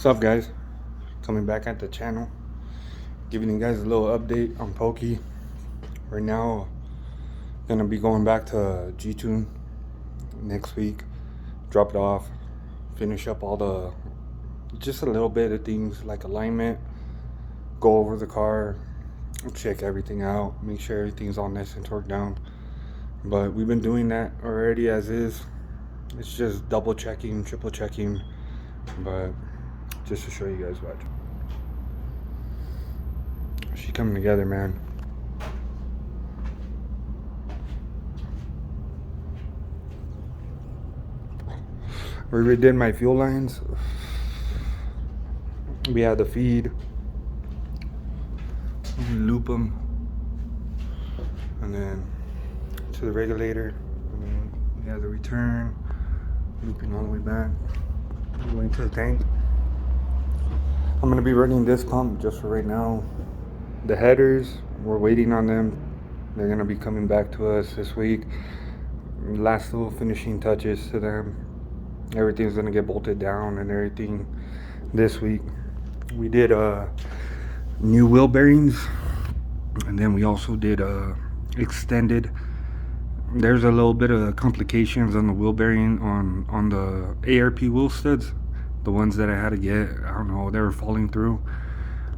What's up, guys? Coming back at the channel, giving you guys a little update on Pokey. Right now, gonna be going back to J2 next week, drop it off, finish up all the, just a little bit of things like alignment, go over the car, check everything out, make sure everything's all nice and torqued down. But we've been doing that already as is. It's just double checking, triple checking, but just to show you guys what. She coming together, man. We redid my fuel lines. We had the feed. We loop them, and then to the regulator. And then we have the return, looping all the way back, going to the tank. I'm gonna be running this pump just for right now. The headers, we're waiting on them. They're gonna be coming back to us this week. Last little finishing touches to them. Everything's gonna get bolted down and everything this week. We did new wheel bearings, and then we also did extended. There's a little bit of complications on the wheel bearing on the ARP wheel studs. The ones that I had to get, I don't know, they were falling through.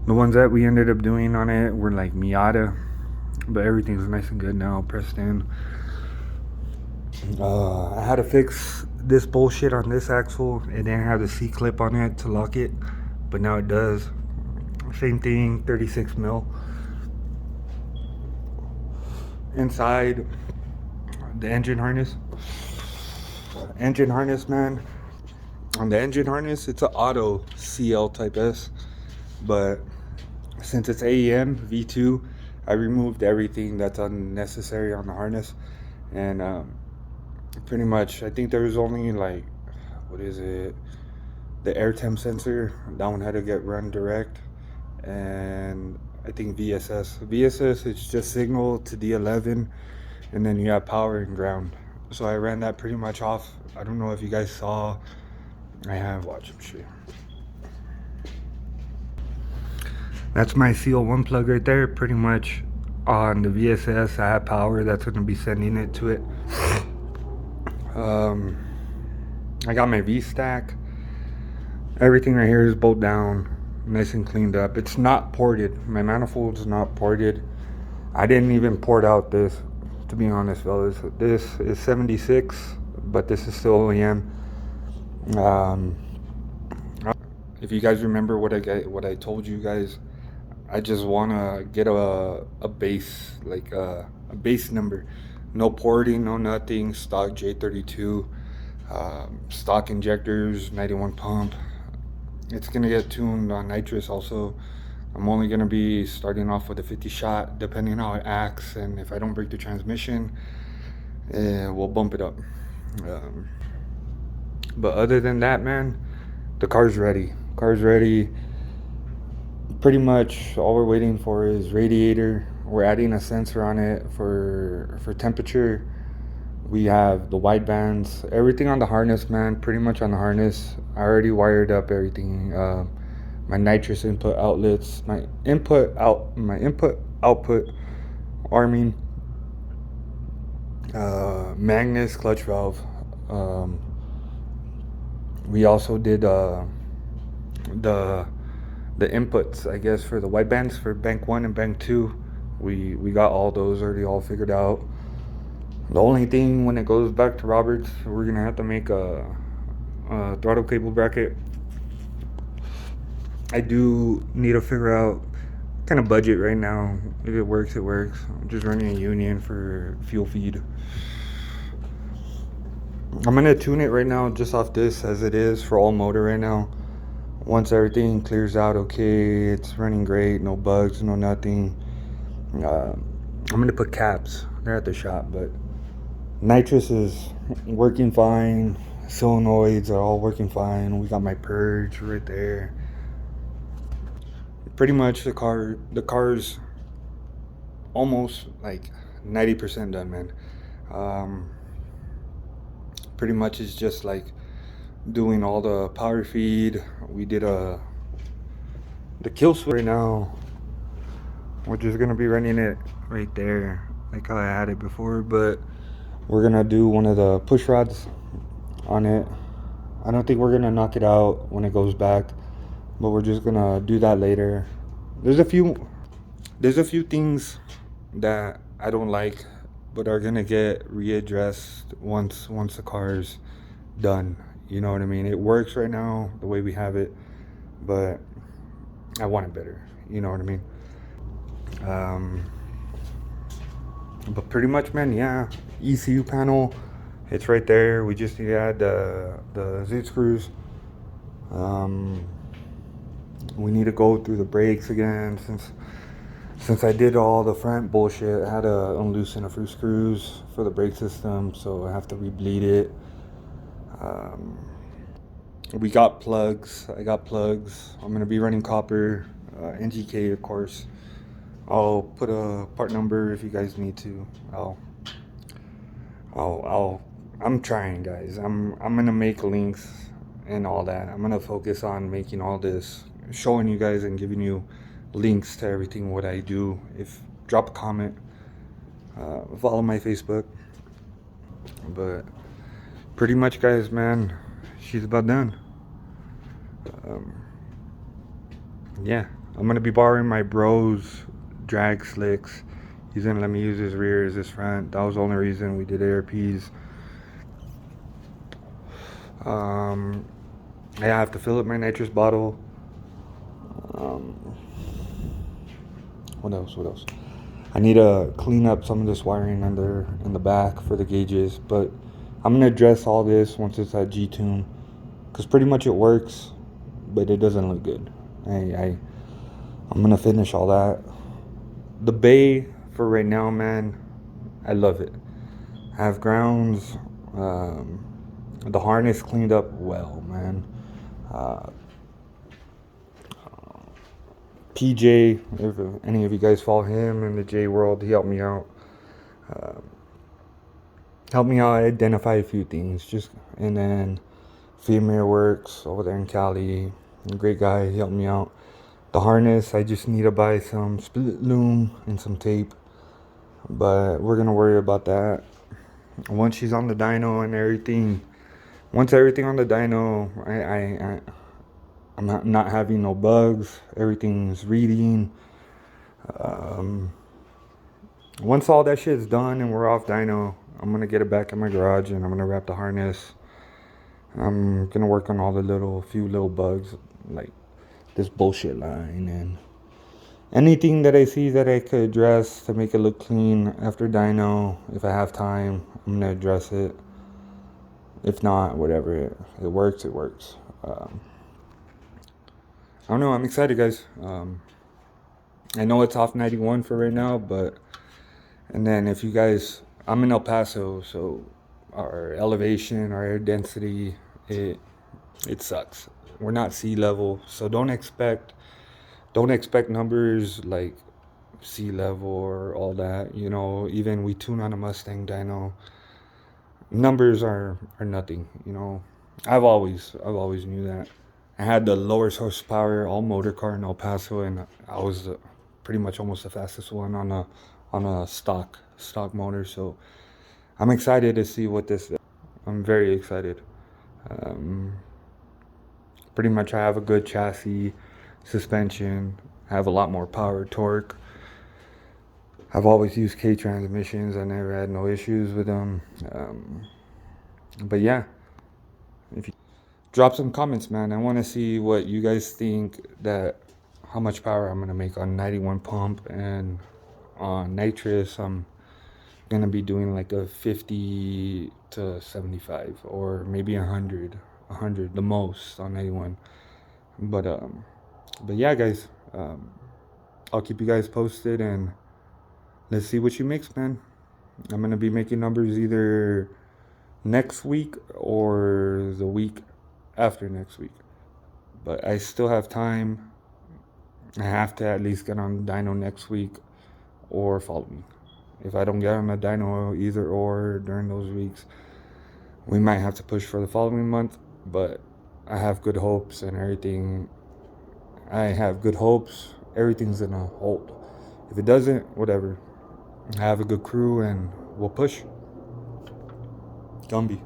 The ones that we ended up doing on it were like Miata, but everything's nice and good now, pressed in. I had to fix this bullshit on this axle. It didn't have the C-clip on it to lock it, but now it does. Same thing, 36 mil. Inside, the engine harness. Engine harness, man. On the engine harness, it's an auto CL type S, but since it's AEM V2, I removed everything that's unnecessary on the harness, and pretty much I think there was only like, what is it, the air temp sensor, that one had to get run direct, and I think VSS it's just signal to D11, and then you have power and ground. So I ran that pretty much off. I don't know if you guys saw. I have, watch them show you. That's my CL1 plug right there. Pretty much on the VSS, I have power that's going to be sending it to it. I got my V-stack. Everything right here is bolted down, nice and cleaned up. It's not ported. My manifold's not ported. I didn't even port out this, to be honest, fellas. This is 76, but this is still OEM. If you guys remember what I told you guys, I just want to get a base, like a base number. No porting, no nothing. Stock J32, stock injectors, 91 pump. It's gonna get tuned on nitrous also. I'm only gonna be starting off with a 50 shot, depending on how it acts, and if I don't break the transmission, we'll bump it up. But other than that, man, the car's ready. Pretty much all we're waiting for is radiator. We're adding a sensor on it for temperature. We have the wide bands, everything on the harness, man. Pretty much on the harness. I already wired up everything. My nitrous input outlets, my input output arming, Magnus clutch valve. We also did the inputs, I guess, for the wide bands for bank 1 and bank 2. We got all those already all figured out. The only thing when it goes back to Roberts, we're gonna have to make a throttle cable bracket. I do need to figure out kind of budget right now. If it works, it works. I'm just running a union for fuel feed. I'm gonna tune it right now just off this as it is for all motor right now. Once everything clears out okay, it's running great, no bugs, no nothing. I'm gonna put caps. They're at the shop, but nitrous is working fine. Solenoids are all working fine. We got my purge right there. Pretty much the car's almost like 90% done, man. Pretty much it's just like doing all the power feed. We did the kill switch. Right now we're just gonna be running it right there like how I had it before, but we're gonna do one of the push rods on it. I don't think we're gonna knock it out when it goes back, but we're just gonna do that later. There's a few things that I don't like, but are gonna get readdressed once the car's done. You know what I mean? It works right now the way we have it, but I want it better. You know what I mean? But pretty much, man, yeah. ECU panel, it's right there. We just need to add the Z screws. We need to go through the brakes again since I did all the front bullshit. I had to unloosen a few screws for the brake system, so I have to re-bleed it. We got plugs. I got plugs. I'm gonna be running copper, NGK, of course. I'll put a part number if you guys need to. I'm trying, guys. I'm gonna make links and all that. I'm gonna focus on making all this, showing you guys and giving you links to everything what I do. If drop a comment, follow my Facebook. But pretty much, guys, man, she's about done. Yeah, I'm gonna be borrowing my bro's drag slicks. He's gonna let me use his rears, his front. That was the only reason we did ARPs. I have to fill up my nitrous bottle. What else? I need to clean up some of this wiring in the back for the gauges, but I'm gonna address all this once it's at G-tune, because pretty much it works, but it doesn't look good. I'm gonna finish all that. The bay for right now, man, I love it. I have grounds. The harness cleaned up well, man. PJ, if any of you guys follow him in the J world, he helped me out. Identify a few things. And then Female Works over there in Cali, great guy, he helped me out. The harness, I just need to buy some split loom and some tape, but we're gonna worry about that once she's on the dyno and everything. Once everything on the dyno, I'm not having no bugs. Everything's reading. Once all that shit's done and we're off dyno, I'm gonna get it back in my garage and I'm gonna wrap the harness. I'm gonna work on all the few little bugs, like this bullshit line and anything that I see that I could address to make it look clean after dyno. If I have time, I'm gonna address it. If not, whatever, it works, it works. I don't know, I'm excited, guys. I know it's off 91 for right now, but and then if you guys, I'm in El Paso, so our elevation, our air density, it sucks. We're not sea level, so don't expect numbers like sea level or all that. You know, even we tune on a Mustang dyno, numbers are nothing. You know, I've always knew that. I had the lowest horsepower all motor car in El Paso, and I was pretty much almost the fastest one on a stock motor. So I'm excited to see what this. I'm very excited. Pretty much, I have a good chassis, suspension. I have a lot more power, torque. I've always used K transmissions. I never had no issues with them. But yeah, if you drop some comments, man, I want to see what you guys think, that how much power I'm gonna make on 91 pump, and on nitrous I'm gonna be doing like a 50 to 75 or maybe 100 the most on 91. But yeah, guys, I'll keep you guys posted and let's see what she makes, man. I'm gonna be making numbers either next week or the week after next week, but I still have time. I have to at least get on dyno next week or following. If I don't get on the dyno either or during those weeks, we might have to push for the following month. but I have good hopes and everything. I have good hopes. Everything's gonna hold. If it doesn't, whatever. I have a good crew and we'll push. Gumby.